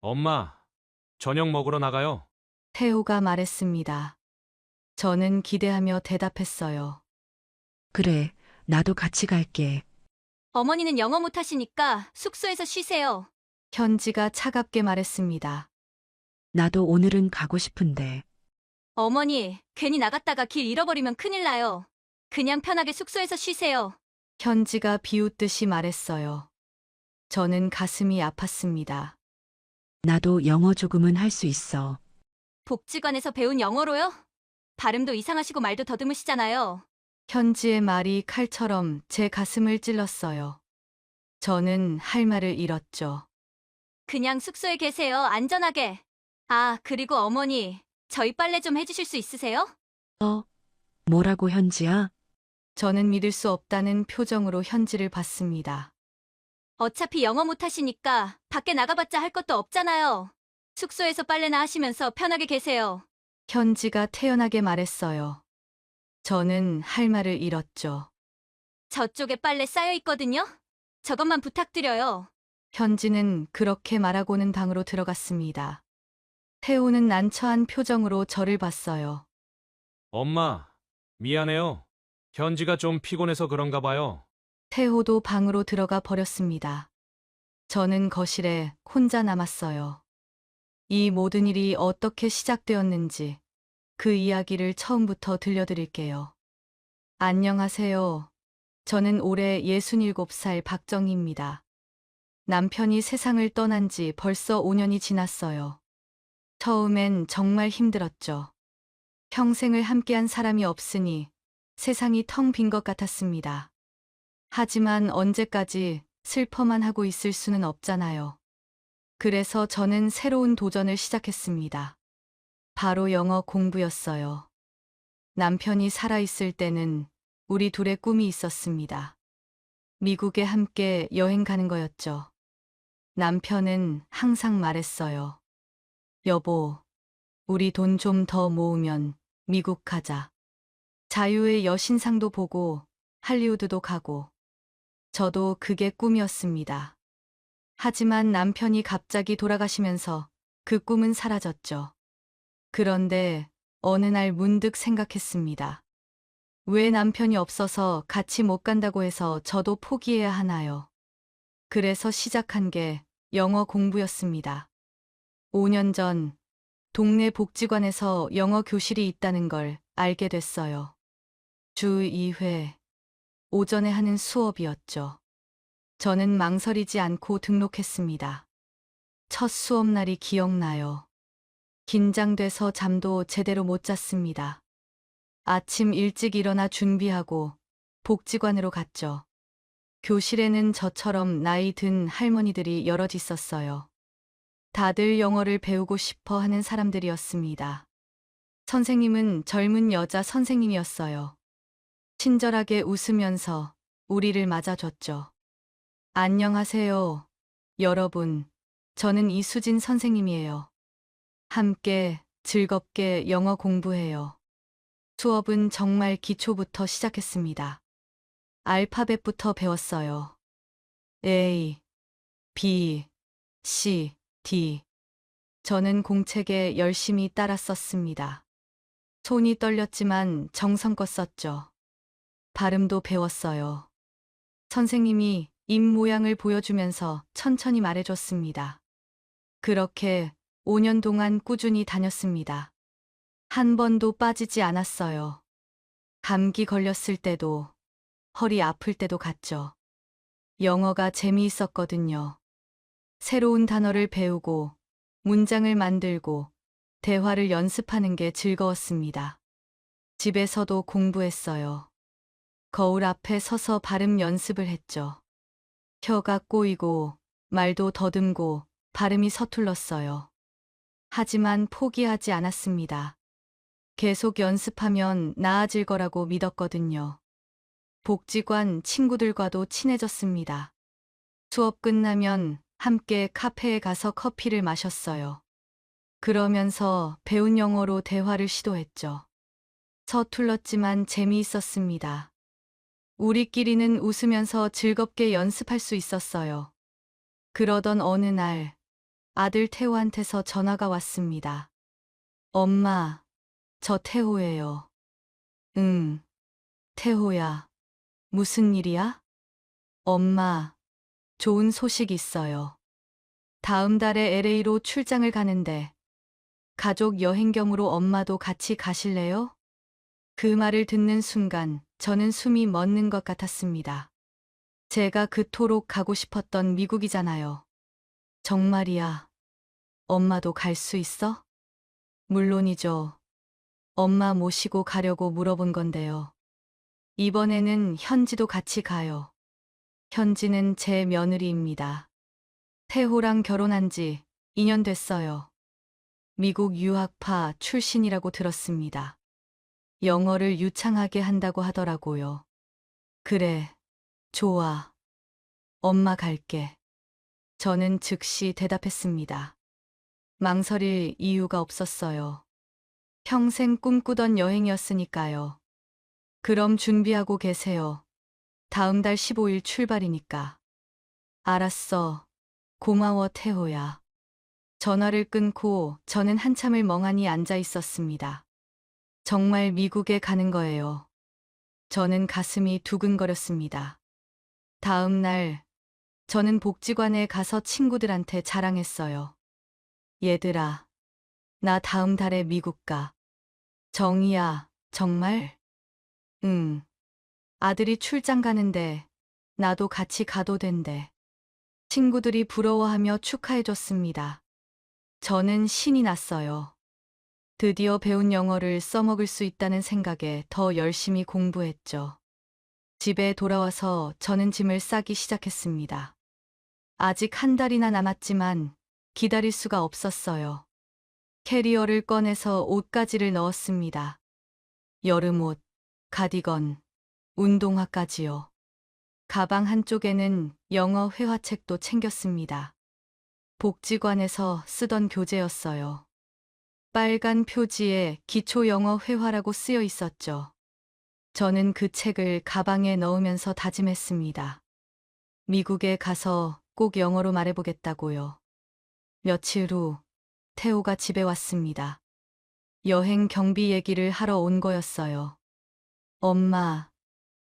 엄마, 저녁 먹으러 나가요. 태호가 말했습니다. 저는 기대하며 대답했어요. 그래, 나도 같이 갈게. 어머니는 영어 못하시니까 숙소에서 쉬세요. 현지가 차갑게 말했습니다. 나도 오늘은 가고 싶은데. 어머니, 괜히 나갔다가 길 잃어버리면 큰일 나요. 그냥 편하게 숙소에서 쉬세요. 현지가 비웃듯이 말했어요. 저는 가슴이 아팠습니다. 나도 영어 조금은 할 수 있어. 복지관에서 배운 영어로요? 발음도 이상하시고 말도 더듬으시잖아요. 현지의 말이 칼처럼 제 가슴을 찔렀어요. 저는 할 말을 잃었죠. 그냥 숙소에 계세요, 안전하게. 아, 그리고 어머니, 저희 빨래 좀 해주실 수 있으세요? 뭐라고 현지야? 저는 믿을 수 없다는 표정으로 현지를 봤습니다. 어차피 영어 못하시니까 밖에 나가봤자 할 것도 없잖아요. 숙소에서 빨래나 하시면서 편하게 계세요. 현지가 태연하게 말했어요. 저는 할 말을 잃었죠. 저쪽에 빨래 쌓여 있거든요? 저것만 부탁드려요. 현지는 그렇게 말하고는 방으로 들어갔습니다. 태호는 난처한 표정으로 저를 봤어요. 엄마, 미안해요. 현지가 좀 피곤해서 그런가 봐요. 태호도 방으로 들어가 버렸습니다. 저는 거실에 혼자 남았어요. 이 모든 일이 어떻게 시작되었는지 그 이야기를 처음부터 들려드릴게요. 안녕하세요. 저는 올해 67살 박정희입니다. 남편이 세상을 떠난 지 벌써 5년이 지났어요. 처음엔 정말 힘들었죠. 평생을 함께한 사람이 없으니 세상이 텅 빈 것 같았습니다. 하지만 언제까지 슬퍼만 하고 있을 수는 없잖아요. 그래서 저는 새로운 도전을 시작했습니다. 바로 영어 공부였어요. 남편이 살아있을 때는 우리 둘의 꿈이 있었습니다. 미국에 함께 여행 가는 거였죠. 남편은 항상 말했어요. 여보, 우리 돈 좀 더 모으면 미국 가자. 자유의 여신상도 보고 할리우드도 가고. 저도 그게 꿈이었습니다. 하지만 남편이 갑자기 돌아가시면서 그 꿈은 사라졌죠. 그런데 어느 날 문득 생각했습니다. 왜 남편이 없어서 같이 못 간다고 해서 저도 포기해야 하나요? 그래서 시작한 게 영어 공부였습니다. 5년 전 동네 복지관에서 영어 교실이 있다는 걸 알게 됐어요. 주 2회 오전에 하는 수업이었죠. 저는 망설이지 않고 등록했습니다. 첫 수업날이 기억나요. 긴장돼서 잠도 제대로 못 잤습니다. 아침 일찍 일어나 준비하고 복지관으로 갔죠. 교실에는 저처럼 나이 든 할머니들이 여럿 있었어요. 다들 영어를 배우고 싶어 하는 사람들이었습니다. 선생님은 젊은 여자 선생님이었어요. 친절하게 웃으면서 우리를 맞아줬죠. 안녕하세요, 여러분. 저는 이수진 선생님이에요. 함께 즐겁게 영어 공부해요. 수업은 정말 기초부터 시작했습니다. 알파벳부터 배웠어요. A, B, C, D. 저는 공책에 열심히 따라 썼습니다. 손이 떨렸지만 정성껏 썼죠. 발음도 배웠어요. 선생님이 입 모양을 보여주면서 천천히 말해줬습니다. 그렇게 5년 동안 꾸준히 다녔습니다. 한 번도 빠지지 않았어요. 감기 걸렸을 때도, 허리 아플 때도 갔죠. 영어가 재미있었거든요. 새로운 단어를 배우고, 문장을 만들고, 대화를 연습하는 게 즐거웠습니다. 집에서도 공부했어요. 거울 앞에 서서 발음 연습을 했죠. 혀가 꼬이고, 말도 더듬고, 발음이 서툴렀어요. 하지만 포기하지 않았습니다. 계속 연습하면 나아질 거라고 믿었거든요. 복지관 친구들과도 친해졌습니다. 수업 끝나면 함께 카페에 가서 커피를 마셨어요. 그러면서 배운 영어로 대화를 시도했죠. 서툴렀지만 재미있었습니다. 우리끼리는 웃으면서 즐겁게 연습할 수 있었어요. 그러던 어느 날, 아들 태호한테서 전화가 왔습니다. 엄마, 저 태호예요. 응, 태호야. 무슨 일이야? 엄마, 좋은 소식 있어요. 다음 달에 LA로 출장을 가는데 가족 여행 겸으로 엄마도 같이 가실래요? 그 말을 듣는 순간 저는 숨이 멎는 것 같았습니다. 제가 그토록 가고 싶었던 미국이잖아요. 정말이야. 엄마도 갈 수 있어? 물론이죠. 엄마 모시고 가려고 물어본 건데요. 이번에는 현지도 같이 가요. 현지는 제 며느리입니다. 태호랑 결혼한 지 2년 됐어요. 미국 유학파 출신이라고 들었습니다. 영어를 유창하게 한다고 하더라고요. 그래, 좋아. 엄마 갈게. 저는 즉시 대답했습니다. 망설일 이유가 없었어요. 평생 꿈꾸던 여행이었으니까요. 그럼 준비하고 계세요. 다음 달 15일 출발이니까. 알았어. 고마워, 태호야. 전화를 끊고 저는 한참을 멍하니 앉아 있었습니다. 정말 미국에 가는 거예요. 저는 가슴이 두근거렸습니다. 다음 날, 저는 복지관에 가서 친구들한테 자랑했어요. 얘들아, 나 다음 달에 미국 가. 정이야, 정말? 응. 아들이 출장 가는데 나도 같이 가도 된대. 친구들이 부러워하며 축하해줬습니다. 저는 신이 났어요. 드디어 배운 영어를 써먹을 수 있다는 생각에 더 열심히 공부했죠. 집에 돌아와서 저는 짐을 싸기 시작했습니다. 아직 한 달이나 남았지만 기다릴 수가 없었어요. 캐리어를 꺼내서 옷가지를 넣었습니다. 여름옷, 가디건, 운동화까지요. 가방 한쪽에는 영어 회화책도 챙겼습니다. 복지관에서 쓰던 교재였어요. 빨간 표지에 기초 영어 회화라고 쓰여 있었죠. 저는 그 책을 가방에 넣으면서 다짐했습니다. 미국에 가서 꼭 영어로 말해보겠다고요. 며칠 후 태호가 집에 왔습니다. 여행 경비 얘기를 하러 온 거였어요. 엄마,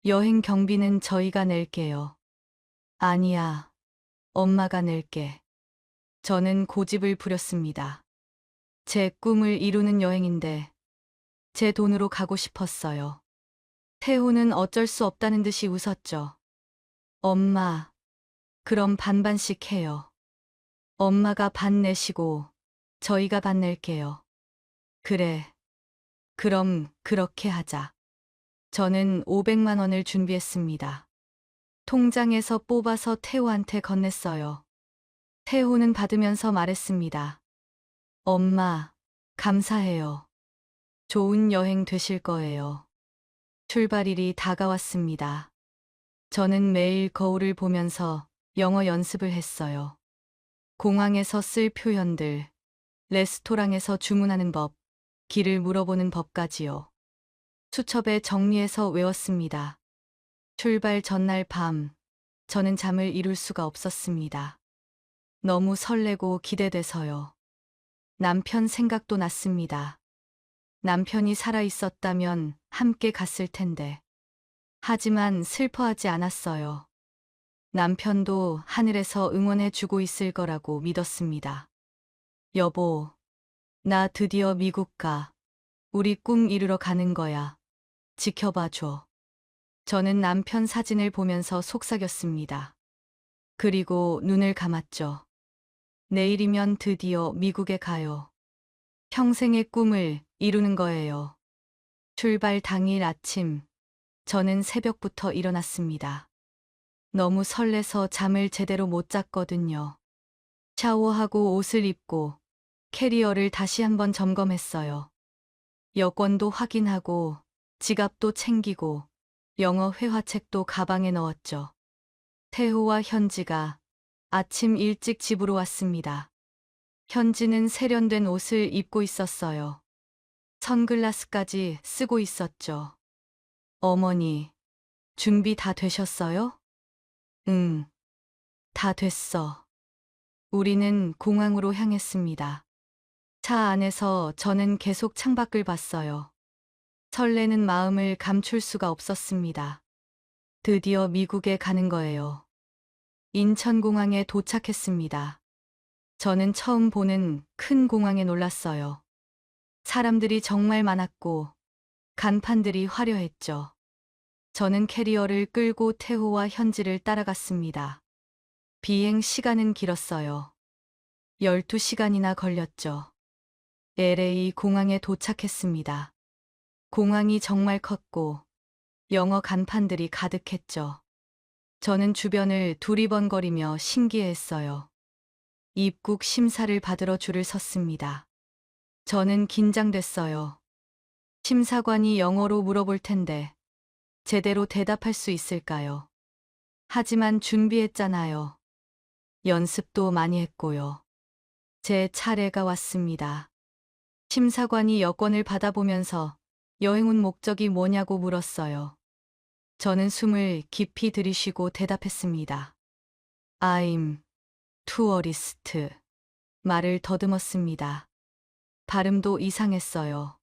여행 경비는 저희가 낼게요. 아니야, 엄마가 낼게. 저는 고집을 부렸습니다. 제 꿈을 이루는 여행인데 제 돈으로 가고 싶었어요. 태호는 어쩔 수 없다는 듯이 웃었죠. 엄마, 그럼 반반씩 해요. 엄마가 반 내시고 저희가 반 낼게요. 그래, 그럼 그렇게 하자. 저는 500만 원을 준비했습니다. 통장에서 뽑아서 태호한테 건넸어요. 태호는 받으면서 말했습니다. 엄마, 감사해요. 좋은 여행 되실 거예요. 출발일이 다가왔습니다. 저는 매일 거울을 보면서 영어 연습을 했어요. 공항에서 쓸 표현들, 레스토랑에서 주문하는 법, 길을 물어보는 법까지요. 수첩에 정리해서 외웠습니다. 출발 전날 밤, 저는 잠을 이룰 수가 없었습니다. 너무 설레고 기대돼서요. 남편 생각도 났습니다. 남편이 살아 있었다면 함께 갔을 텐데. 하지만 슬퍼하지 않았어요. 남편도 하늘에서 응원해 주고 있을 거라고 믿었습니다. 여보, 나 드디어 미국 가. 우리 꿈 이루러 가는 거야. 지켜봐 줘. 저는 남편 사진을 보면서 속삭였습니다. 그리고 눈을 감았죠. 내일이면 드디어 미국에 가요. 평생의 꿈을 이루는 거예요. 출발 당일 아침, 저는 새벽부터 일어났습니다. 너무 설레서 잠을 제대로 못 잤거든요. 샤워하고 옷을 입고 캐리어를 다시 한번 점검했어요. 여권도 확인하고 지갑도 챙기고 영어 회화책도 가방에 넣었죠. 태호와 현지가 아침 일찍 집으로 왔습니다. 현지는 세련된 옷을 입고 있었어요. 선글라스까지 쓰고 있었죠. 어머니, 준비 다 되셨어요? 응, 다 됐어. 우리는 공항으로 향했습니다. 차 안에서 저는 계속 창밖을 봤어요. 설레는 마음을 감출 수가 없었습니다. 드디어 미국에 가는 거예요. 인천공항에 도착했습니다. 저는 처음 보는 큰 공항에 놀랐어요. 사람들이 정말 많았고 간판들이 화려했죠. 저는 캐리어를 끌고 태호와 현지를 따라갔습니다. 비행 시간은 길었어요. 12시간이나 걸렸죠. LA 공항에 도착했습니다. 공항이 정말 컸고 영어 간판들이 가득했죠. 저는 주변을 두리번거리며 신기해했어요. 입국 심사를 받으러 줄을 섰습니다. 저는 긴장됐어요. 심사관이 영어로 물어볼 텐데 제대로 대답할 수 있을까요? 하지만 준비했잖아요. 연습도 많이 했고요. 제 차례가 왔습니다. 심사관이 여권을 받아보면서 여행 온 목적이 뭐냐고 물었어요. 저는 숨을 깊이 들이쉬고 대답했습니다. I'm tourist. 말을 더듬었습니다. 발음도 이상했어요.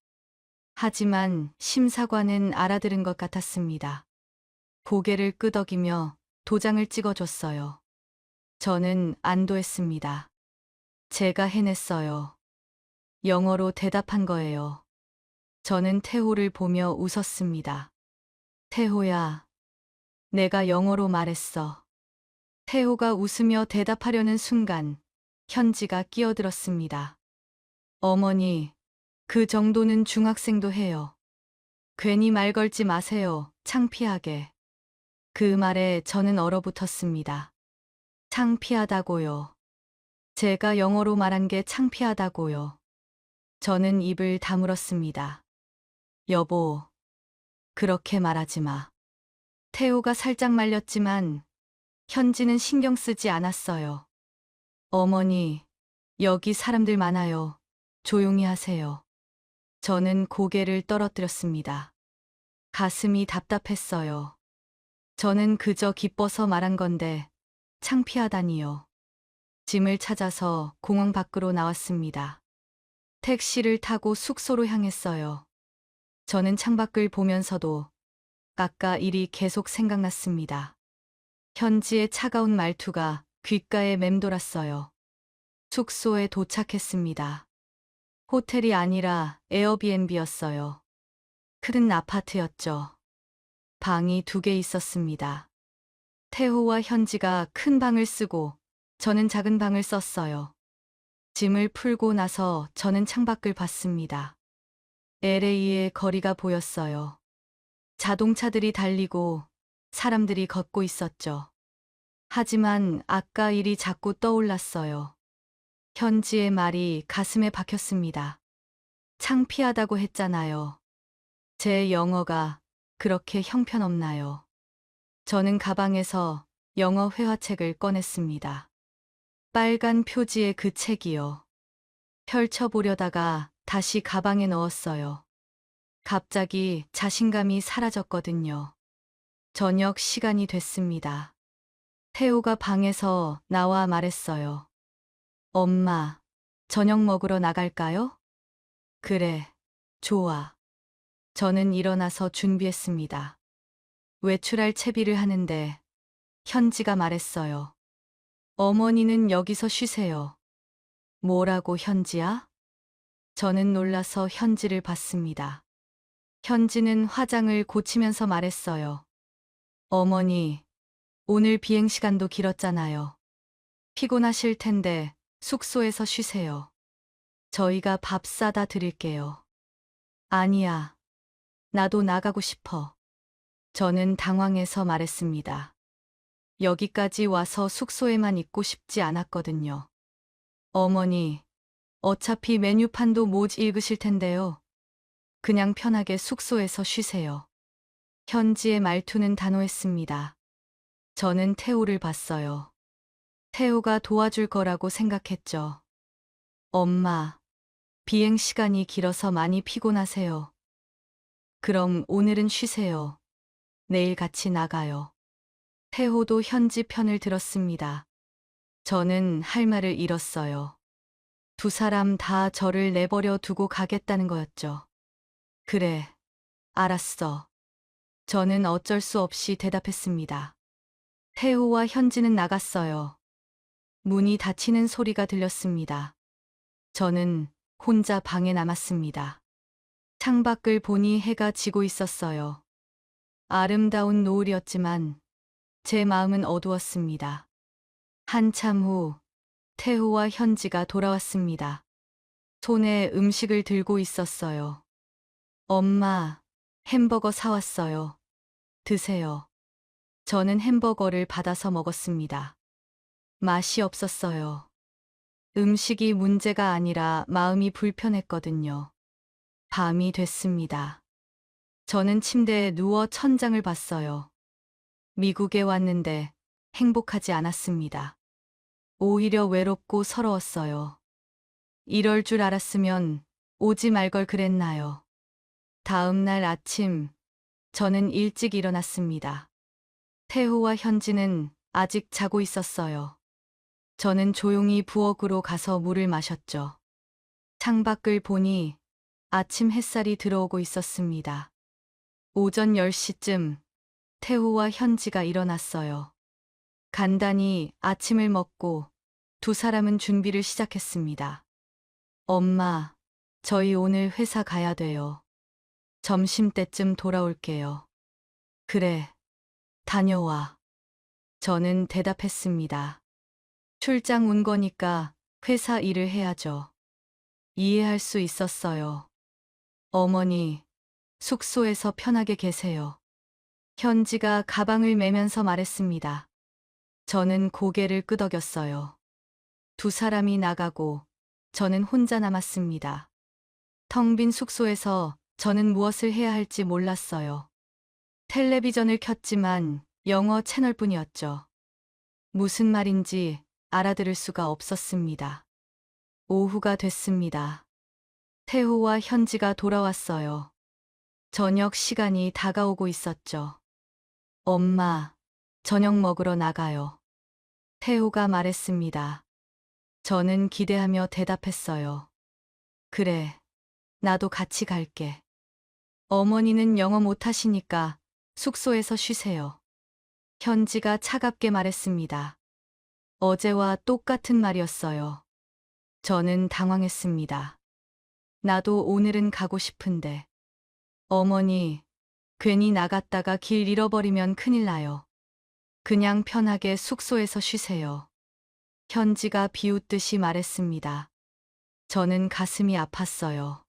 하지만 심사관은 알아들은 것 같았습니다. 고개를 끄덕이며 도장을 찍어줬어요. 저는 안도했습니다. 제가 해냈어요. 영어로 대답한 거예요. 저는 태호를 보며 웃었습니다. 태호야, 내가 영어로 말했어. 태호가 웃으며 대답하려는 순간 현지가 끼어들었습니다. 어머니, 그 정도는 중학생도 해요. 괜히 말 걸지 마세요. 창피하게. 그 말에 저는 얼어붙었습니다. 창피하다고요. 제가 영어로 말한 게 창피하다고요. 저는 입을 다물었습니다. 여보, 그렇게 말하지 마. 태호가 살짝 말렸지만 현지는 신경 쓰지 않았어요. 어머니, 여기 사람들 많아요. 조용히 하세요. 저는 고개를 떨어뜨렸습니다. 가슴이 답답했어요. 저는 그저 기뻐서 말한 건데 창피하다니요. 짐을 찾아서 공항 밖으로 나왔습니다. 택시를 타고 숙소로 향했어요. 저는 창밖을 보면서도 아까 일이 계속 생각났습니다. 현지의 차가운 말투가 귓가에 맴돌았어요. 숙소에 도착했습니다. 호텔이 아니라 에어비앤비였어요. 큰 아파트였죠. 방이 2개 있었습니다. 태호와 현지가 큰 방을 쓰고 저는 작은 방을 썼어요. 짐을 풀고 나서 저는 창밖을 봤습니다. LA의 거리가 보였어요. 자동차들이 달리고 사람들이 걷고 있었죠. 하지만 아까 일이 자꾸 떠올랐어요. 현지의 말이 가슴에 박혔습니다. 창피하다고 했잖아요. 제 영어가 그렇게 형편없나요? 저는 가방에서 영어 회화책을 꺼냈습니다. 빨간 표지의 그 책이요. 펼쳐보려다가 다시 가방에 넣었어요. 갑자기 자신감이 사라졌거든요. 저녁 시간이 됐습니다. 태호가 방에서 나와 말했어요. 엄마, 저녁 먹으러 나갈까요? 그래, 좋아. 저는 일어나서 준비했습니다. 외출할 채비를 하는데 현지가 말했어요. 어머니는 여기서 쉬세요. 뭐라고 현지야? 저는 놀라서 현지를 봤습니다. 현지는 화장을 고치면서 말했어요. 어머니, 오늘 비행 시간도 길었잖아요. 피곤하실 텐데 숙소에서 쉬세요. 저희가 밥 싸다 드릴게요. 아니야. 나도 나가고 싶어. 저는 당황해서 말했습니다. 여기까지 와서 숙소에만 있고 싶지 않았거든요. 어머니, 어차피 메뉴판도 못 읽으실 텐데요. 그냥 편하게 숙소에서 쉬세요. 현지의 말투는 단호했습니다. 저는 태호를 봤어요. 태호가 도와줄 거라고 생각했죠. 엄마, 비행 시간이 길어서 많이 피곤하세요. 그럼 오늘은 쉬세요. 내일 같이 나가요. 태호도 현지 편을 들었습니다. 저는 할 말을 잃었어요. 두 사람 다 저를 내버려 두고 가겠다는 거였죠. 그래, 알았어. 저는 어쩔 수 없이 대답했습니다. 태호와 현지는 나갔어요. 문이 닫히는 소리가 들렸습니다. 저는 혼자 방에 남았습니다. 창밖을 보니 해가 지고 있었어요. 아름다운 노을이었지만 제 마음은 어두웠습니다. 한참 후 태호와 현지가 돌아왔습니다. 손에 음식을 들고 있었어요. 엄마, 햄버거 사왔어요. 드세요. 저는 햄버거를 받아서 먹었습니다. 맛이 없었어요. 음식이 문제가 아니라 마음이 불편했거든요. 밤이 됐습니다. 저는 침대에 누워 천장을 봤어요. 미국에 왔는데 행복하지 않았습니다. 오히려 외롭고 서러웠어요. 이럴 줄 알았으면 오지 말 걸 그랬나요? 다음 날 아침, 저는 일찍 일어났습니다. 태호와 현지는 아직 자고 있었어요. 저는 조용히 부엌으로 가서 물을 마셨죠. 창밖을 보니 아침 햇살이 들어오고 있었습니다. 오전 10시쯤 태호와 현지가 일어났어요. 간단히 아침을 먹고 두 사람은 준비를 시작했습니다. 엄마, 저희 오늘 회사 가야 돼요. 점심때쯤 돌아올게요. 그래, 다녀와. 저는 대답했습니다. 출장 온 거니까 회사 일을 해야죠. 이해할 수 있었어요. 어머니, 숙소에서 편하게 계세요. 현지가 가방을 매면서 말했습니다. 저는 고개를 끄덕였어요. 두 사람이 나가고 저는 혼자 남았습니다. 텅 빈 숙소에서 저는 무엇을 해야 할지 몰랐어요. 텔레비전을 켰지만 영어 채널뿐이었죠. 무슨 말인지 알아들을 수가 없었습니다. 오후가 됐습니다. 태호와 현지가 돌아왔어요. 저녁 시간이 다가오고 있었죠. 엄마, 저녁 먹으러 나가요. 태호가 말했습니다. 저는 기대하며 대답했어요. 그래, 나도 같이 갈게. 어머니는 영어 못하시니까 숙소에서 쉬세요. 현지가 차갑게 말했습니다. 어제와 똑같은 말이었어요. 저는 당황했습니다. 나도 오늘은 가고 싶은데. 어머니, 괜히 나갔다가 길 잃어버리면 큰일 나요. 그냥 편하게 숙소에서 쉬세요. 현지가 비웃듯이 말했습니다. 저는 가슴이 아팠어요.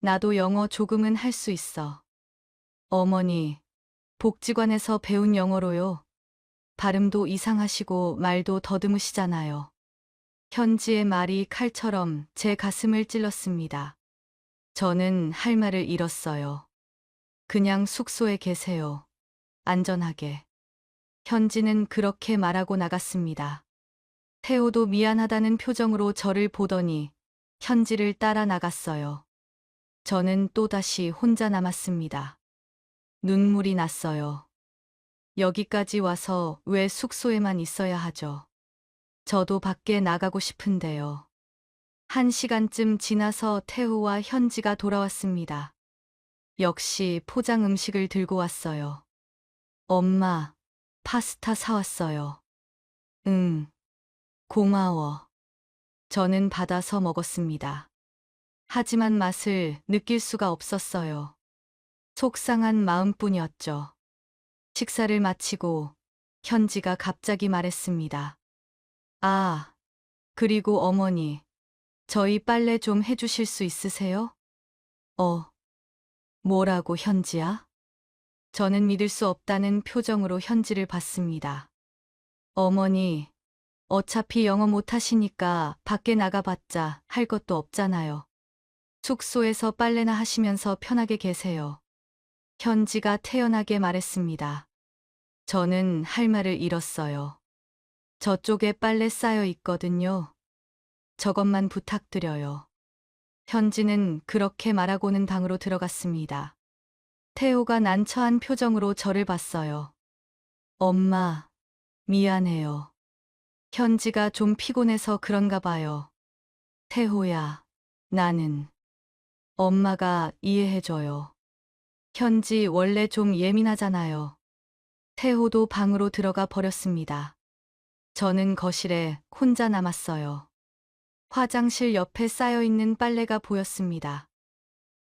나도 영어 조금은 할 수 있어. 어머니, 복지관에서 배운 영어로요. 발음도 이상하시고 말도 더듬으시잖아요. 현지의 말이 칼처럼 제 가슴을 찔렀습니다. 저는 할 말을 잃었어요. 그냥 숙소에 계세요. 안전하게. 현지는 그렇게 말하고 나갔습니다. 태호도 미안하다는 표정으로 저를 보더니 현지를 따라 나갔어요. 저는 또다시 혼자 남았습니다. 눈물이 났어요. 여기까지 와서 왜 숙소에만 있어야 하죠? 저도 밖에 나가고 싶은데요. 1시간쯤 지나서 태호와 현지가 돌아왔습니다. 역시 포장 음식을 들고 왔어요. 엄마, 파스타 사왔어요. 응, 고마워. 저는 받아서 먹었습니다. 하지만 맛을 느낄 수가 없었어요. 속상한 마음뿐이었죠. 식사를 마치고 현지가 갑자기 말했습니다. 아, 그리고 어머니, 저희 빨래 좀 해주실 수 있으세요? 뭐라고 현지야? 저는 믿을 수 없다는 표정으로 현지를 봤습니다. 어머니, 어차피 영어 못하시니까 밖에 나가봤자 할 것도 없잖아요. 숙소에서 빨래나 하시면서 편하게 계세요. 현지가 태연하게 말했습니다. 저는 할 말을 잃었어요. 저쪽에 빨래 쌓여 있거든요. 저것만 부탁드려요. 현지는 그렇게 말하고는 방으로 들어갔습니다. 태호가 난처한 표정으로 저를 봤어요. 엄마, 미안해요. 현지가 좀 피곤해서 그런가 봐요. 태호야, 나는. 엄마가 이해해줘요. 현지 원래 좀 예민하잖아요. 태호도 방으로 들어가 버렸습니다. 저는 거실에 혼자 남았어요. 화장실 옆에 쌓여있는 빨래가 보였습니다.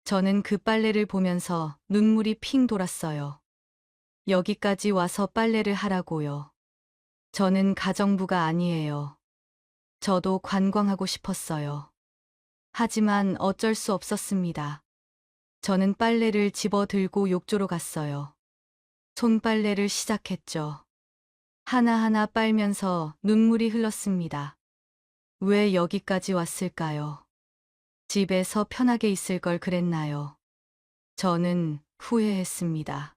저는 그 빨래를 보면서 눈물이 핑 돌았어요. 여기까지 와서 빨래를 하라고요. 저는 가정부가 아니에요. 저도 관광하고 싶었어요. 하지만 어쩔 수 없었습니다. 저는 빨래를 집어 들고 욕조로 갔어요. 손빨래를 시작했죠. 하나하나 빨면서 눈물이 흘렀습니다. 왜 여기까지 왔을까요? 집에서 편하게 있을 걸 그랬나요? 저는 후회했습니다.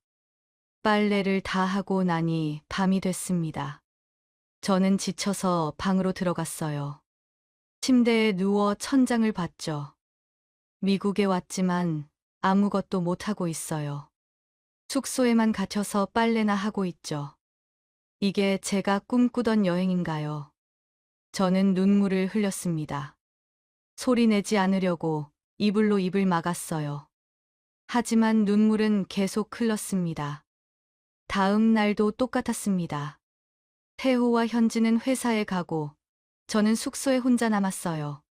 빨래를 다 하고 나니 밤이 됐습니다. 저는 지쳐서 방으로 들어갔어요. 침대에 누워 천장을 봤죠. 미국에 왔지만 아무것도 못하고 있어요. 숙소에만 갇혀서 빨래나 하고 있죠. 이게 제가 꿈꾸던 여행인가요? 저는 눈물을 흘렸습니다. 소리 내지 않으려고 이불로 입을 막았어요. 하지만 눈물은 계속 흘렀습니다. 다음 날도 똑같았습니다. 태호와 현지는 회사에 가고 저는 숙소에 혼자 남았어요.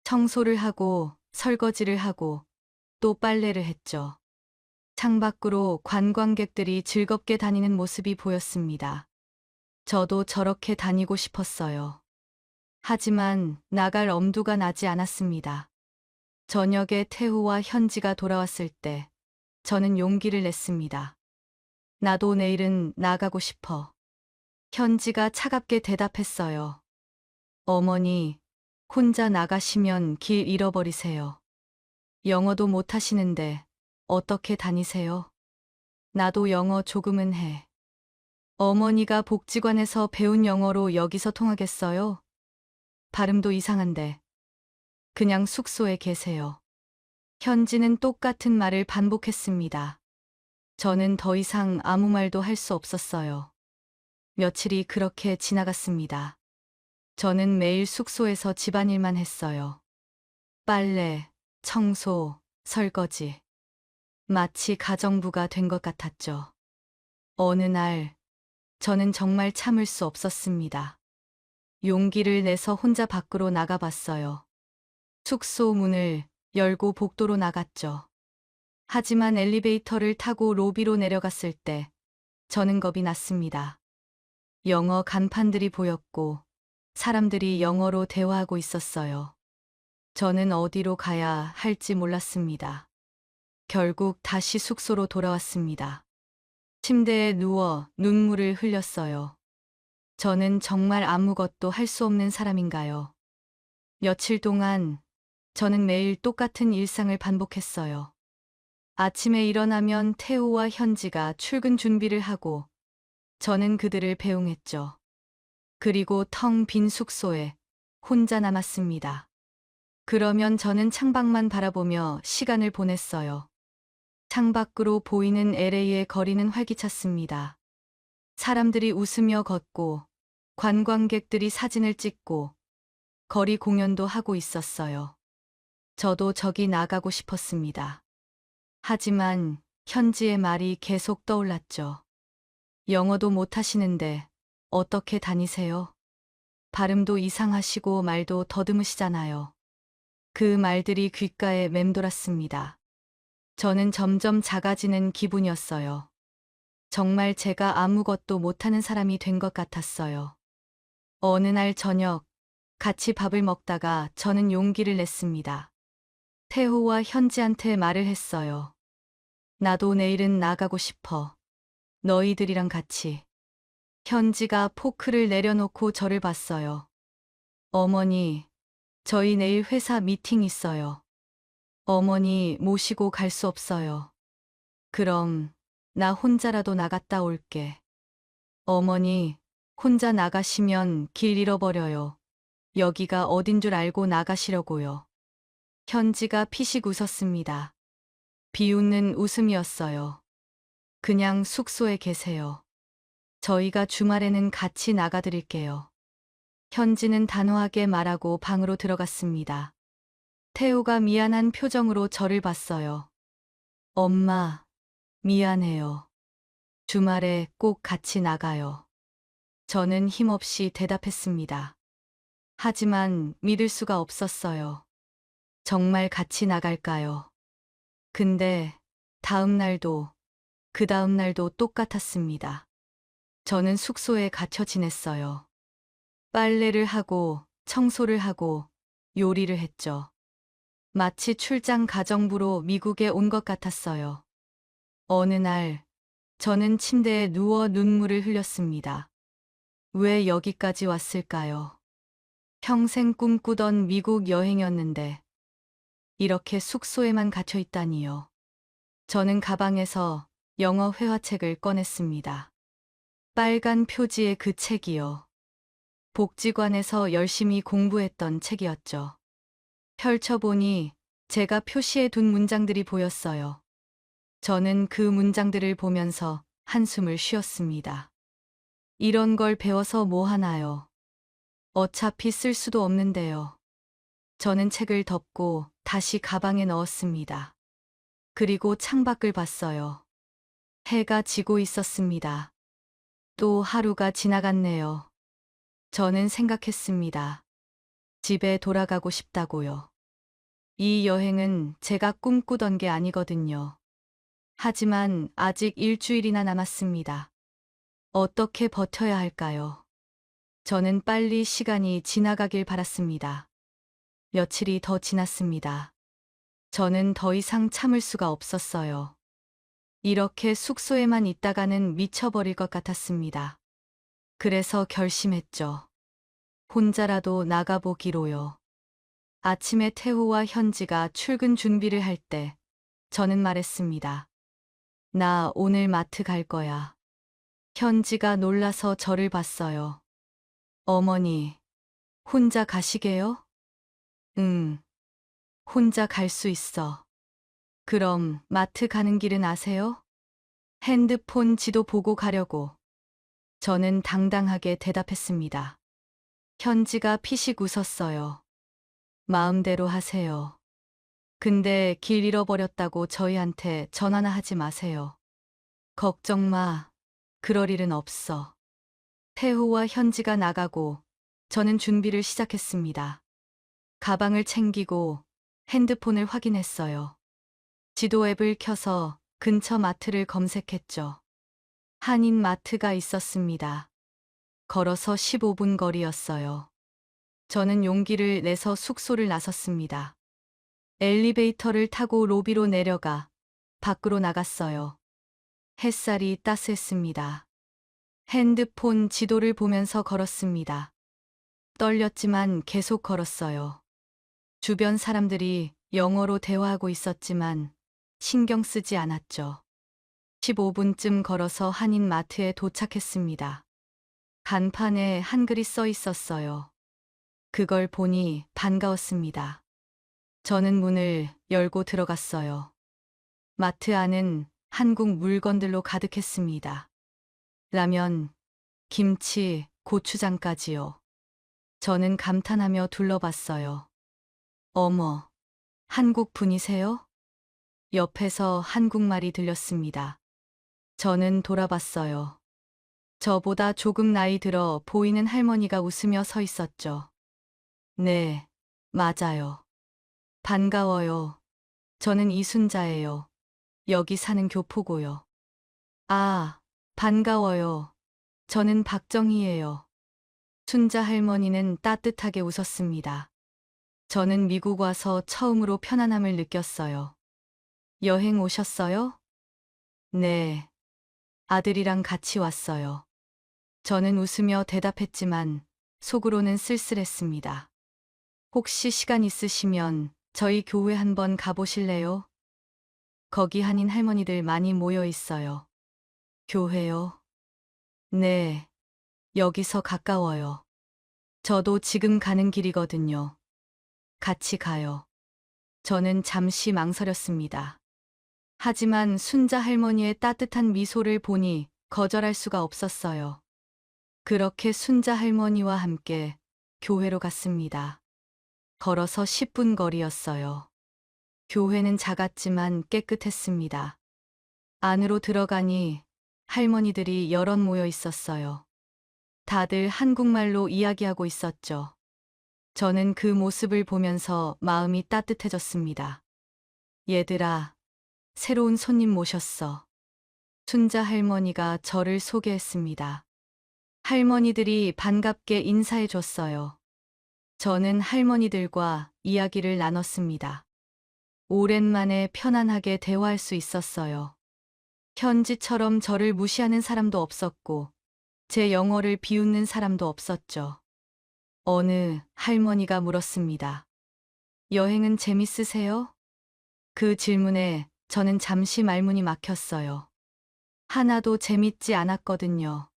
청소를 하고 설거지를 하고 또 빨래를 했죠. 창밖으로 관광객들이 즐겁게 다니는 모습이 보였습니다. 저도 저렇게 다니고 싶었어요. 하지만 나갈 엄두가 나지 않았습니다. 저녁에 태호와 현지가 돌아왔을 때 저는 용기를 냈습니다. 나도 내일은 나가고 싶어. 현지가 차갑게 대답했어요. 어머니, 혼자 나가시면 길 잃어버리세요. 영어도 못하시는데 어떻게 다니세요? 나도 영어 조금은 해. 어머니가 복지관에서 배운 영어로 여기서 통하겠어요? 발음도 이상한데. 그냥 숙소에 계세요. 현지는 똑같은 말을 반복했습니다. 저는 더 이상 아무 말도 할 수 없었어요. 며칠이 그렇게 지나갔습니다. 저는 매일 숙소에서 집안일만 했어요. 빨래, 청소, 설거지. 마치 가정부가 된 것 같았죠. 어느 날, 저는 정말 참을 수 없었습니다. 용기를 내서 혼자 밖으로 나가봤어요. 숙소 문을 열고 복도로 나갔죠. 하지만 엘리베이터를 타고 로비로 내려갔을 때 저는 겁이 났습니다. 영어 간판들이 보였고 사람들이 영어로 대화하고 있었어요. 저는 어디로 가야 할지 몰랐습니다. 결국 다시 숙소로 돌아왔습니다. 침대에 누워 눈물을 흘렸어요. 저는 정말 아무것도 할 수 없는 사람인가요? 며칠 동안 저는 매일 똑같은 일상을 반복했어요. 아침에 일어나면 태호와 현지가 출근 준비를 하고 저는 그들을 배웅했죠. 그리고 텅 빈 숙소에 혼자 남았습니다. 그러면 저는 창밖만 바라보며 시간을 보냈어요. 창밖으로 보이는 LA의 거리는 활기찼습니다. 사람들이 웃으며 걷고 관광객들이 사진을 찍고 거리 공연도 하고 있었어요. 저도 저기 나가고 싶었습니다. 하지만 현지의 말이 계속 떠올랐죠. 영어도 못하시는데 어떻게 다니세요? 발음도 이상하시고 말도 더듬으시잖아요. 그 말들이 귓가에 맴돌았습니다. 저는 점점 작아지는 기분이었어요. 정말 제가 아무것도 못하는 사람이 된 것 같았어요. 어느 날 저녁, 같이 밥을 먹다가 저는 용기를 냈습니다. 태호와 현지한테 말을 했어요. 나도 내일은 나가고 싶어. 너희들이랑 같이. 현지가 포크를 내려놓고 저를 봤어요. 어머니, 저희 내일 회사 미팅 있어요. 어머니 모시고 갈 수 없어요. 그럼 나 혼자라도 나갔다 올게. 어머니, 혼자 나가시면 길 잃어버려요. 여기가 어딘 줄 알고 나가시려고요. 현지가 피식 웃었습니다. 비웃는 웃음이었어요. 그냥 숙소에 계세요. 저희가 주말에는 같이 나가드릴게요. 현지는 단호하게 말하고 방으로 들어갔습니다. 태우가 미안한 표정으로 저를 봤어요. 엄마, 미안해요. 주말에 꼭 같이 나가요. 저는 힘없이 대답했습니다. 하지만 믿을 수가 없었어요. 정말 같이 나갈까요? 근데 다음 날도 그 다음 날도 똑같았습니다. 저는 숙소에 갇혀 지냈어요. 빨래를 하고 청소를 하고 요리를 했죠. 마치 출장 가정부로 미국에 온 것 같았어요. 어느 날 저는 침대에 누워 눈물을 흘렸습니다. 왜 여기까지 왔을까요? 평생 꿈꾸던 미국 여행이었는데 이렇게 숙소에만 갇혀 있다니요. 저는 가방에서 영어 회화책을 꺼냈습니다. 빨간 표지의 그 책이요. 복지관에서 열심히 공부했던 책이었죠. 펼쳐보니 제가 표시해 둔 문장들이 보였어요. 저는 그 문장들을 보면서 한숨을 쉬었습니다. 이런 걸 배워서 뭐 하나요? 어차피 쓸 수도 없는데요. 저는 책을 덮고 다시 가방에 넣었습니다. 그리고 창밖을 봤어요. 해가 지고 있었습니다. 또 하루가 지나갔네요. 저는 생각했습니다. 집에 돌아가고 싶다고요. 이 여행은 제가 꿈꾸던 게 아니거든요. 하지만 아직 일주일이나 남았습니다. 어떻게 버텨야 할까요? 저는 빨리 시간이 지나가길 바랐습니다. 며칠이 더 지났습니다. 저는 더 이상 참을 수가 없었어요. 이렇게 숙소에만 있다가는 미쳐버릴 것 같았습니다. 그래서 결심했죠. 혼자라도 나가보기로요. 아침에 태호와 현지가 출근 준비를 할 때 저는 말했습니다. 나 오늘 마트 갈 거야. 현지가 놀라서 저를 봤어요. 어머니, 혼자 가시게요? 응, 혼자 갈 수 있어. 그럼 마트 가는 길은 아세요? 핸드폰 지도 보고 가려고. 저는 당당하게 대답했습니다. 현지가 피식 웃었어요. 마음대로 하세요. 근데 길 잃어버렸다고 저희한테 전화나 하지 마세요. 걱정 마. 그럴 일은 없어. 태호와 현지가 나가고 저는 준비를 시작했습니다. 가방을 챙기고 핸드폰을 확인했어요. 지도 앱을 켜서 근처 마트를 검색했죠. 한인 마트가 있었습니다. 걸어서 15분 거리였어요. 저는 용기를 내서 숙소를 나섰습니다. 엘리베이터를 타고 로비로 내려가 밖으로 나갔어요. 햇살이 따스했습니다. 핸드폰 지도를 보면서 걸었습니다. 떨렸지만 계속 걸었어요. 주변 사람들이 영어로 대화하고 있었지만 신경 쓰지 않았죠. 15분쯤 걸어서 한인 마트에 도착했습니다. 간판에 한글이 써 있었어요. 그걸 보니 반가웠습니다. 저는 문을 열고 들어갔어요. 마트 안은 한국 물건들로 가득했습니다. 라면, 김치, 고추장까지요. 저는 감탄하며 둘러봤어요. 어머, 한국 분이세요? 옆에서 한국말이 들렸습니다. 저는 돌아봤어요. 저보다 조금 나이 들어 보이는 할머니가 웃으며 서 있었죠. 네, 맞아요. 반가워요. 저는 이순자예요. 여기 사는 교포고요. 아, 반가워요. 저는 박정희예요. 순자 할머니는 따뜻하게 웃었습니다. 저는 미국 와서 처음으로 편안함을 느꼈어요. 여행 오셨어요? 네. 아들이랑 같이 왔어요. 저는 웃으며 대답했지만 속으로는 쓸쓸했습니다. 혹시 시간 있으시면 저희 교회 한번 가보실래요? 거기 한인 할머니들 많이 모여 있어요. 교회요? 네. 여기서 가까워요. 저도 지금 가는 길이거든요. 같이 가요. 저는 잠시 망설였습니다. 하지만 순자 할머니의 따뜻한 미소를 보니 거절할 수가 없었어요. 그렇게 순자 할머니와 함께 교회로 갔습니다. 걸어서 10분 거리였어요. 교회는 작았지만 깨끗했습니다. 안으로 들어가니 할머니들이 여럿 모여 있었어요. 다들 한국말로 이야기하고 있었죠. 저는 그 모습을 보면서 마음이 따뜻해졌습니다. 얘들아, 새로운 손님 모셨어. 순자 할머니가 저를 소개했습니다. 할머니들이 반갑게 인사해 줬어요. 저는 할머니들과 이야기를 나눴습니다. 오랜만에 편안하게 대화할 수 있었어요. 현지처럼 저를 무시하는 사람도 없었고, 제 영어를 비웃는 사람도 없었죠. 어느 할머니가 물었습니다. 여행은 재밌으세요? 그 질문에 저는 잠시 말문이 막혔어요. 하나도 재밌지 않았거든요.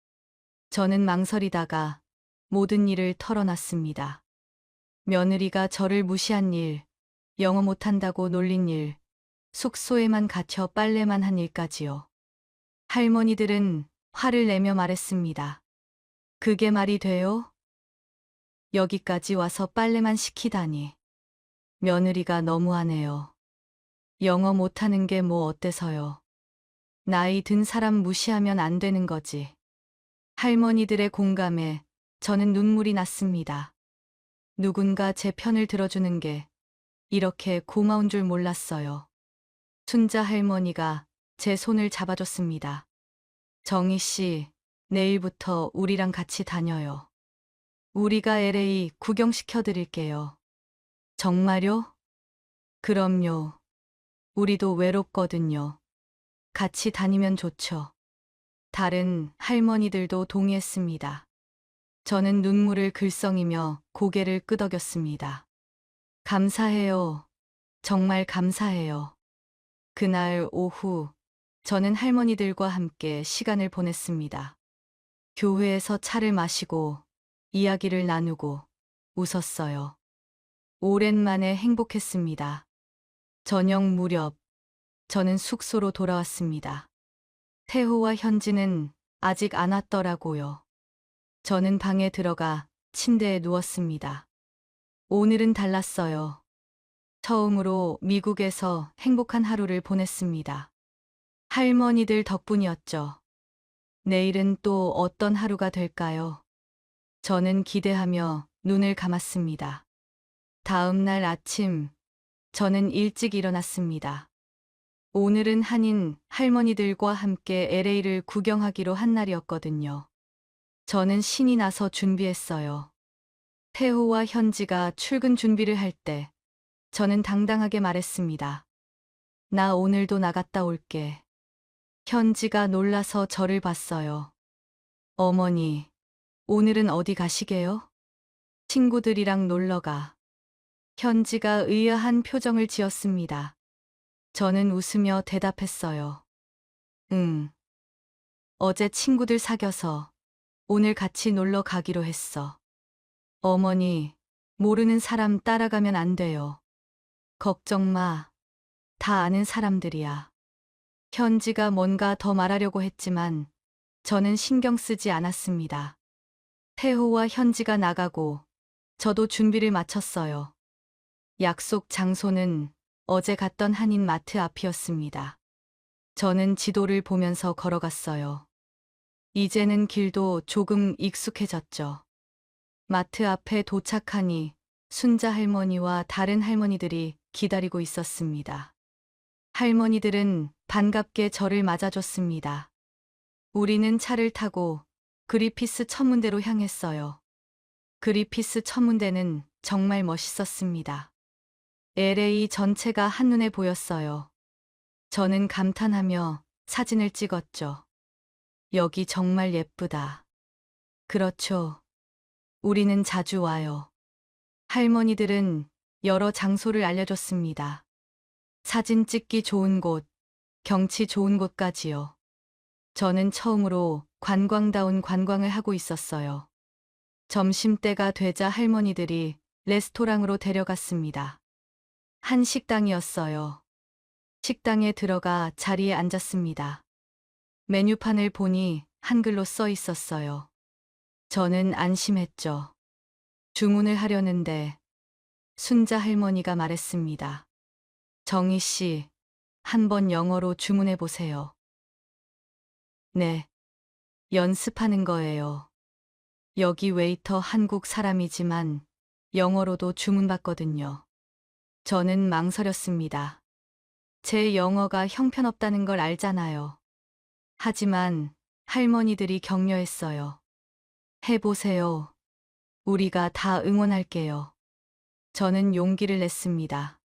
저는 망설이다가 모든 일을 털어놨습니다. 며느리가 저를 무시한 일, 영어 못한다고 놀린 일, 숙소에만 갇혀 빨래만 한 일까지요. 할머니들은 화를 내며 말했습니다. 그게 말이 돼요? 여기까지 와서 빨래만 시키다니. 며느리가 너무하네요. 영어 못하는 게 뭐 어때서요? 나이 든 사람 무시하면 안 되는 거지. 할머니들의 공감에 저는 눈물이 났습니다. 누군가 제 편을 들어주는 게 이렇게 고마운 줄 몰랐어요. 순자 할머니가 제 손을 잡아줬습니다. 정희 씨, 내일부터 우리랑 같이 다녀요. 우리가 LA 구경시켜 드릴게요. 정말요? 그럼요. 우리도 외롭거든요. 같이 다니면 좋죠. 다른 할머니들도 동의했습니다. 저는 눈물을 글썽이며 고개를 끄덕였습니다. 감사해요. 정말 감사해요. 그날 오후, 저는 할머니들과 함께 시간을 보냈습니다. 교회에서 차를 마시고 이야기를 나누고 웃었어요. 오랜만에 행복했습니다. 저녁 무렵, 저는 숙소로 돌아왔습니다. 태호와 현지는 아직 안 왔더라고요. 저는 방에 들어가 침대에 누웠습니다. 오늘은 달랐어요. 처음으로 미국에서 행복한 하루를 보냈습니다. 할머니들 덕분이었죠. 내일은 또 어떤 하루가 될까요? 저는 기대하며 눈을 감았습니다. 다음 날 아침, 저는 일찍 일어났습니다. 오늘은 한인 할머니들과 함께 LA를 구경하기로 한 날이었거든요. 저는 신이 나서 준비했어요. 태호와 현지가 출근 준비를 할 때, 저는 당당하게 말했습니다. 나 오늘도 나갔다 올게. 현지가 놀라서 저를 봤어요. 어머니, 오늘은 어디 가시게요? 친구들이랑 놀러 가. 현지가 의아한 표정을 지었습니다. 저는 웃으며 대답했어요. 응. 어제 친구들 사귀어서 오늘 같이 놀러 가기로 했어. 어머니, 모르는 사람 따라가면 안 돼요. 걱정 마. 다 아는 사람들이야. 현지가 뭔가 더 말하려고 했지만 저는 신경 쓰지 않았습니다. 태호와 현지가 나가고 저도 준비를 마쳤어요. 약속 장소는 어제 갔던 한인 마트 앞이었습니다. 저는 지도를 보면서 걸어갔어요. 이제는 길도 조금 익숙해졌죠. 마트 앞에 도착하니 순자 할머니와 다른 할머니들이 기다리고 있었습니다. 할머니들은 반갑게 저를 맞아줬습니다. 우리는 차를 타고 그리피스 천문대로 향했어요. 그리피스 천문대는 정말 멋있었습니다. LA 전체가 한눈에 보였어요. 저는 감탄하며 사진을 찍었죠. 여기 정말 예쁘다. 그렇죠. 우리는 자주 와요. 할머니들은 여러 장소를 알려줬습니다. 사진 찍기 좋은 곳, 경치 좋은 곳까지요. 저는 처음으로 관광다운 관광을 하고 있었어요. 점심때가 되자 할머니들이 레스토랑으로 데려갔습니다. 한 식당이었어요. 식당에 들어가 자리에 앉았습니다. 메뉴판을 보니 한글로 써 있었어요. 저는 안심했죠. 주문을 하려는데 순자 할머니가 말했습니다. 정희 씨, 한번 영어로 주문해 보세요. 네. 연습하는 거예요. 여기 웨이터 한국 사람이지만 영어로도 주문받거든요. 저는 망설였습니다. 제 영어가 형편없다는 걸 알잖아요. 하지만 할머니들이 격려했어요. 해보세요. 우리가 다 응원할게요. 저는 용기를 냈습니다.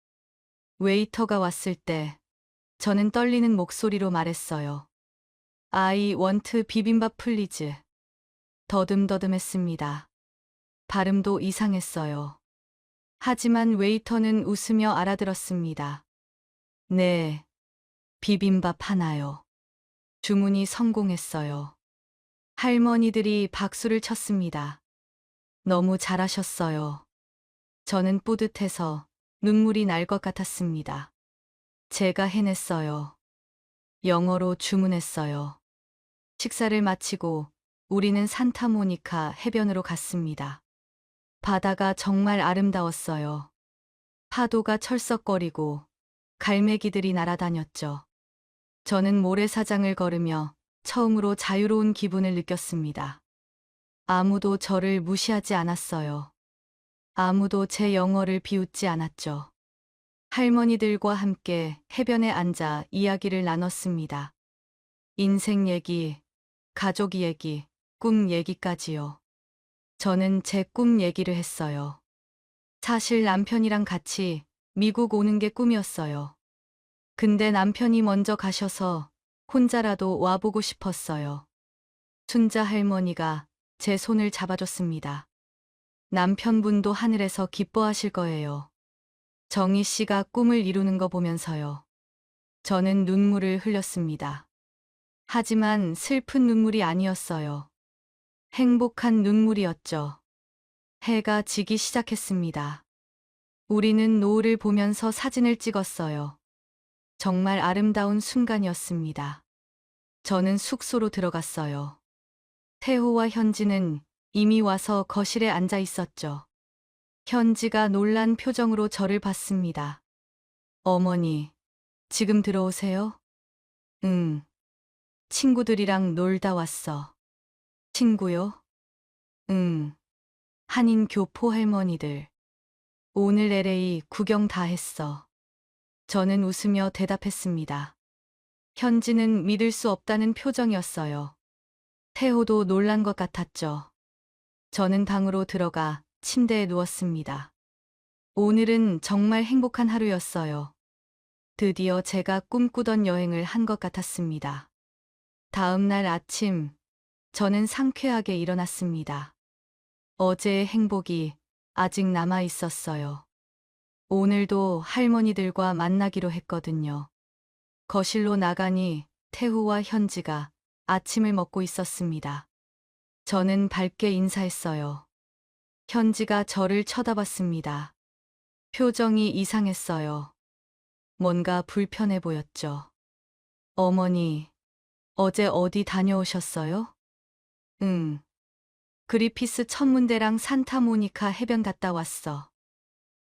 웨이터가 왔을 때 저는 떨리는 목소리로 말했어요. I want 비빔밥 플리즈. 더듬더듬했습니다. 발음도 이상했어요. 하지만 웨이터는 웃으며 알아들었습니다. 네, 비빔밥 하나요. 주문이 성공했어요. 할머니들이 박수를 쳤습니다. 너무 잘하셨어요. 저는 뿌듯해서 눈물이 날 것 같았습니다. 제가 해냈어요. 영어로 주문했어요. 식사를 마치고 우리는 산타모니카 해변으로 갔습니다. 바다가 정말 아름다웠어요. 파도가 철썩거리고 갈매기들이 날아다녔죠. 저는 모래사장을 걸으며 처음으로 자유로운 기분을 느꼈습니다. 아무도 저를 무시하지 않았어요. 아무도 제 영어를 비웃지 않았죠. 할머니들과 함께 해변에 앉아 이야기를 나눴습니다. 인생 얘기, 가족 얘기, 꿈 얘기까지요. 저는 제 꿈 얘기를 했어요. 사실 남편이랑 같이 미국 오는 게 꿈이었어요. 근데 남편이 먼저 가셔서 혼자라도 와보고 싶었어요. 순자 할머니가 제 손을 잡아줬습니다. 남편분도 하늘에서 기뻐하실 거예요. 정희 씨가 꿈을 이루는 거 보면서요. 저는 눈물을 흘렸습니다. 하지만 슬픈 눈물이 아니었어요. 행복한 눈물이었죠. 해가 지기 시작했습니다. 우리는 노을을 보면서 사진을 찍었어요. 정말 아름다운 순간이었습니다. 저는 숙소로 들어갔어요. 태호와 현지는 이미 와서 거실에 앉아 있었죠. 현지가 놀란 표정으로 저를 봤습니다. 어머니, 지금 들어오세요? 응. 친구들이랑 놀다 왔어. 친구요? 응. 한인 교포 할머니들. 오늘 LA 구경 다 했어. 저는 웃으며 대답했습니다. 현지는 믿을 수 없다는 표정이었어요. 태호도 놀란 것 같았죠. 저는 방으로 들어가 침대에 누웠습니다. 오늘은 정말 행복한 하루였어요. 드디어 제가 꿈꾸던 여행을 한 것 같았습니다. 다음 날 아침, 저는 상쾌하게 일어났습니다. 어제의 행복이 아직 남아 있었어요. 오늘도 할머니들과 만나기로 했거든요. 거실로 나가니 태후와 현지가 아침을 먹고 있었습니다. 저는 밝게 인사했어요. 현지가 저를 쳐다봤습니다. 표정이 이상했어요. 뭔가 불편해 보였죠. 어머니, 어제 어디 다녀오셨어요? 응. 그리피스 천문대랑 산타모니카 해변 갔다 왔어.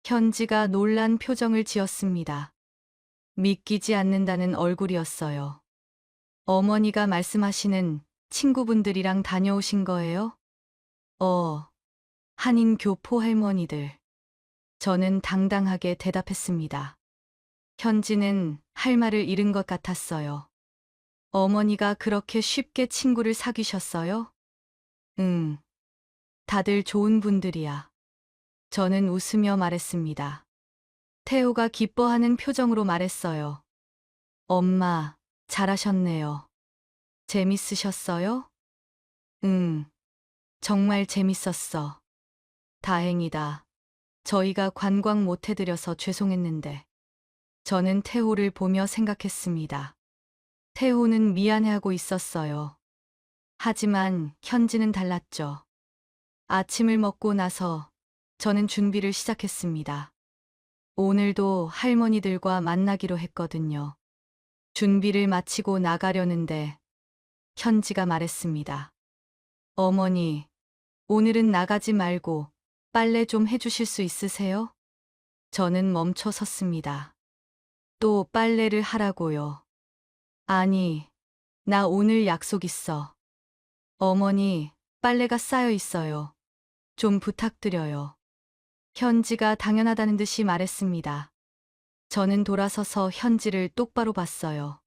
현지가 놀란 표정을 지었습니다. 믿기지 않는다는 얼굴이었어요. 어머니가 말씀하시는 친구분들이랑 다녀오신 거예요? 한인 교포 할머니들. 저는 당당하게 대답했습니다. 현지는 할 말을 잃은 것 같았어요. 어머니가 그렇게 쉽게 친구를 사귀셨어요? 응. 다들 좋은 분들이야. 저는 웃으며 말했습니다. 태호가 기뻐하는 표정으로 말했어요. 엄마, 잘하셨네요. 재밌으셨어요? 응. 정말 재밌었어. 다행이다. 저희가 관광 못 해드려서 죄송했는데. 저는 태호를 보며 생각했습니다. 태호는 미안해하고 있었어요. 하지만 현지는 달랐죠. 아침을 먹고 나서 저는 준비를 시작했습니다. 오늘도 할머니들과 만나기로 했거든요. 준비를 마치고 나가려는데 현지가 말했습니다. 어머니, 오늘은 나가지 말고 빨래 좀 해주실 수 있으세요? 저는 멈춰 섰습니다. 또 빨래를 하라고요. 아니, 나 오늘 약속 있어. 어머니, 빨래가 쌓여 있어요. 좀 부탁드려요. 현지가 당연하다는 듯이 말했습니다. 저는 돌아서서 현지를 똑바로 봤어요.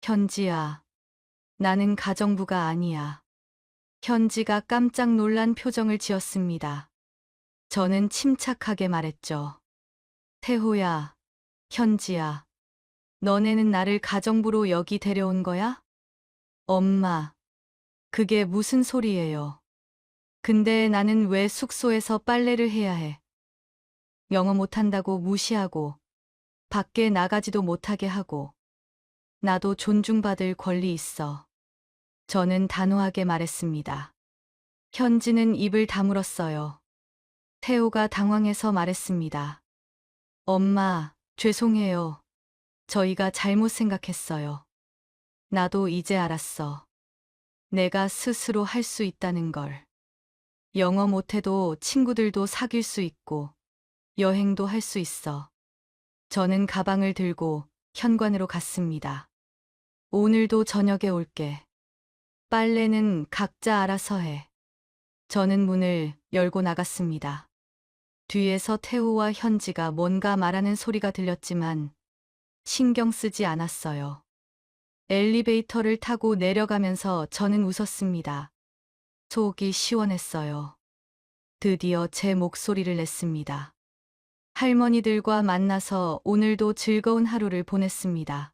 현지야, 나는 가정부가 아니야. 현지가 깜짝 놀란 표정을 지었습니다. 저는 침착하게 말했죠. 태호야, 현지야, 너네는 나를 가정부로 여기 데려온 거야? 엄마, 그게 무슨 소리예요? 근데 나는 왜 숙소에서 빨래를 해야 해? 영어 못한다고 무시하고, 밖에 나가지도 못하게 하고, 나도 존중받을 권리 있어. 저는 단호하게 말했습니다. 현지는 입을 다물었어요. 태호가 당황해서 말했습니다. 엄마, 죄송해요. 저희가 잘못 생각했어요. 나도 이제 알았어. 내가 스스로 할 수 있다는 걸. 영어 못해도 친구들도 사귈 수 있고, 여행도 할 수 있어. 저는 가방을 들고 현관으로 갔습니다. 오늘도 저녁에 올게. 빨래는 각자 알아서 해. 저는 문을 열고 나갔습니다. 뒤에서 태호와 현지가 뭔가 말하는 소리가 들렸지만 신경 쓰지 않았어요. 엘리베이터를 타고 내려가면서 저는 웃었습니다. 속이 시원했어요. 드디어 제 목소리를 냈습니다. 할머니들과 만나서 오늘도 즐거운 하루를 보냈습니다.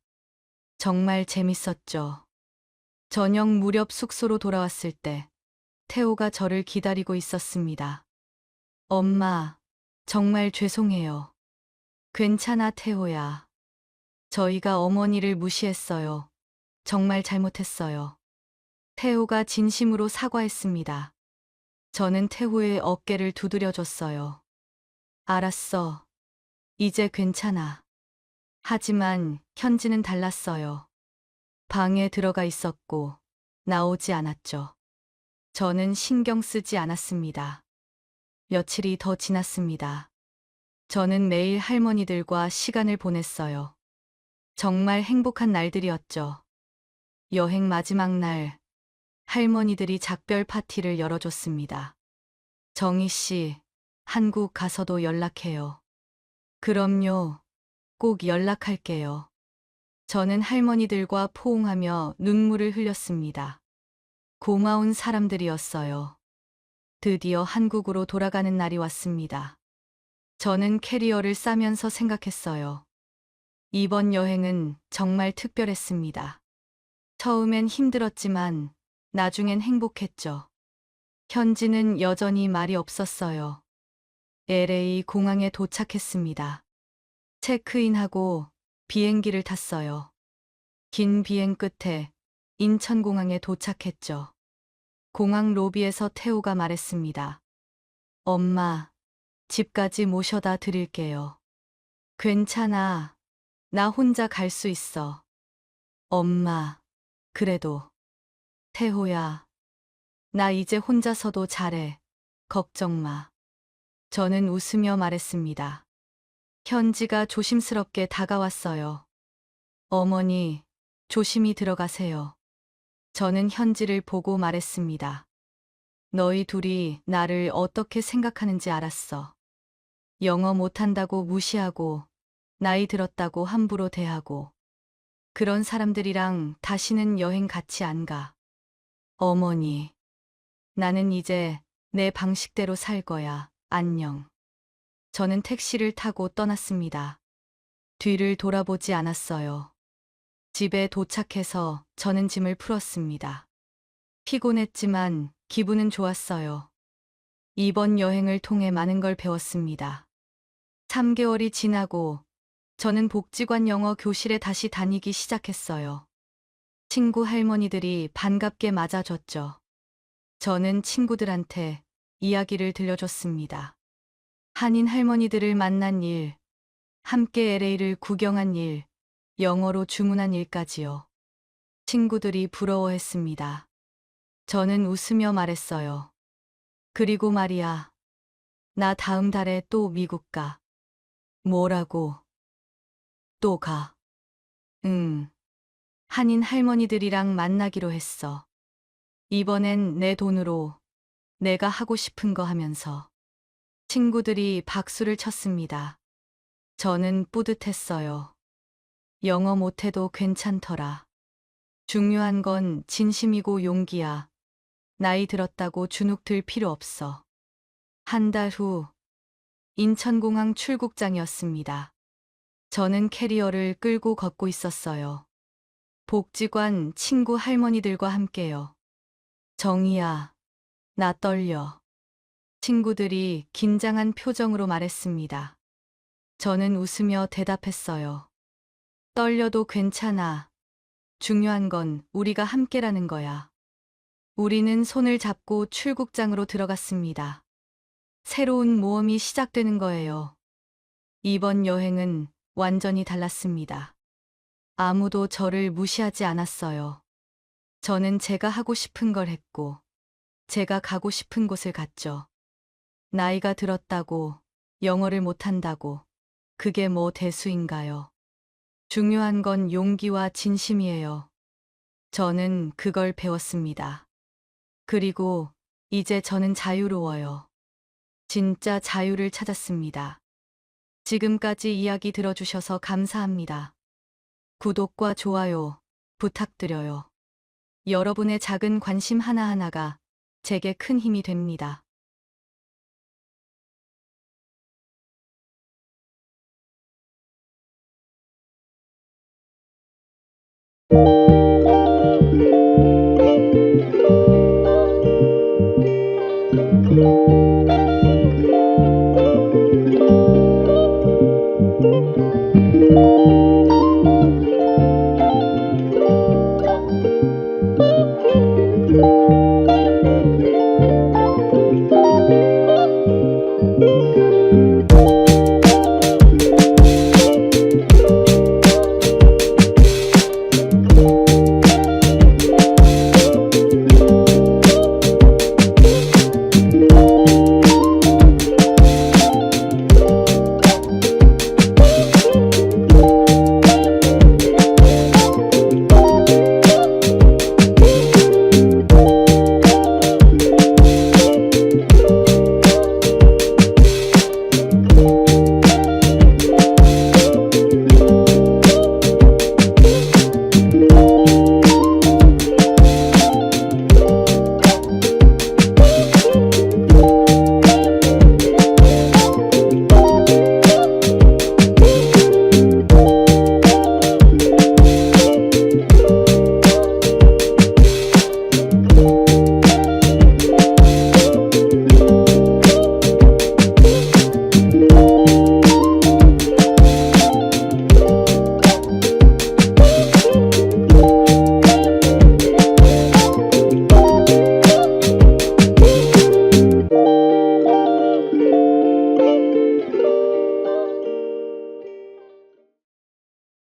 정말 재밌었죠. 저녁 무렵 숙소로 돌아왔을 때 태호가 저를 기다리고 있었습니다. 엄마, 정말 죄송해요. 괜찮아, 태호야. 저희가 어머니를 무시했어요. 정말 잘못했어요. 태호가 진심으로 사과했습니다. 저는 태호의 어깨를 두드려줬어요. 알았어. 이제 괜찮아. 하지만 현지는 달랐어요. 방에 들어가 있었고 나오지 않았죠. 저는 신경 쓰지 않았습니다. 며칠이 더 지났습니다. 저는 매일 할머니들과 시간을 보냈어요. 정말 행복한 날들이었죠. 여행 마지막 날, 할머니들이 작별 파티를 열어줬습니다. 정희 씨, 한국 가서도 연락해요. 그럼요. 꼭 연락할게요. 저는 할머니들과 포옹하며 눈물을 흘렸습니다. 고마운 사람들이었어요. 드디어 한국으로 돌아가는 날이 왔습니다. 저는 캐리어를 싸면서 생각했어요. 이번 여행은 정말 특별했습니다. 처음엔 힘들었지만 나중엔 행복했죠. 현지는 여전히 말이 없었어요. LA 공항에 도착했습니다. 체크인하고 비행기를 탔어요. 긴 비행 끝에 인천공항에 도착했죠. 공항 로비에서 태호가 말했습니다. 엄마, 집까지 모셔다 드릴게요. 괜찮아. 나 혼자 갈 수 있어. 엄마, 그래도. 태호야, 나 이제 혼자서도 잘해. 걱정 마. 저는 웃으며 말했습니다. 현지가 조심스럽게 다가왔어요. 어머니, 조심히 들어가세요. 저는 현지를 보고 말했습니다. 너희 둘이 나를 어떻게 생각하는지 알았어. 영어 못한다고 무시하고, 나이 들었다고 함부로 대하고, 그런 사람들이랑 다시는 여행 같이 안 가. 어머니, 나는 이제 내 방식대로 살 거야. 안녕. 저는 택시를 타고 떠났습니다. 뒤를 돌아보지 않았어요. 집에 도착해서 저는 짐을 풀었습니다. 피곤했지만 기분은 좋았어요. 이번 여행을 통해 많은 걸 배웠습니다. 3개월이 지나고 저는 복지관 영어 교실에 다시 다니기 시작했어요. 친구 할머니들이 반갑게 맞아줬죠. 저는 친구들한테 이야기를 들려줬습니다. 한인 할머니들을 만난 일, 함께 LA를 구경한 일, 영어로 주문한 일까지요. 친구들이 부러워했습니다. 저는 웃으며 말했어요. 그리고 말이야, 나 다음 달에 또 미국 가. 뭐라고? 또 가. 응. 한인 할머니들이랑 만나기로 했어. 이번엔 내 돈으로 내가 하고 싶은 거 하면서. 친구들이 박수를 쳤습니다. 저는 뿌듯했어요. 영어 못해도 괜찮더라. 중요한 건 진심이고 용기야. 나이 들었다고 주눅 들 필요 없어. 한 달 후, 인천공항 출국장이었습니다. 저는 캐리어를 끌고 걷고 있었어요. 복지관 친구 할머니들과 함께요. 정희야, 나 떨려. 친구들이 긴장한 표정으로 말했습니다. 저는 웃으며 대답했어요. 떨려도 괜찮아. 중요한 건 우리가 함께라는 거야. 우리는 손을 잡고 출국장으로 들어갔습니다. 새로운 모험이 시작되는 거예요. 이번 여행은 완전히 달랐습니다. 아무도 저를 무시하지 않았어요. 저는 제가 하고 싶은 걸 했고, 제가 가고 싶은 곳을 갔죠. 나이가 들었다고, 영어를 못한다고, 그게 뭐 대수인가요? 중요한 건 용기와 진심이에요. 저는 그걸 배웠습니다. 그리고 이제 저는 자유로워요. 진짜 자유를 찾았습니다. 지금까지 이야기 들어주셔서 감사합니다. 구독과 좋아요 부탁드려요. 여러분의 작은 관심 하나하나가 제게 큰 힘이 됩니다.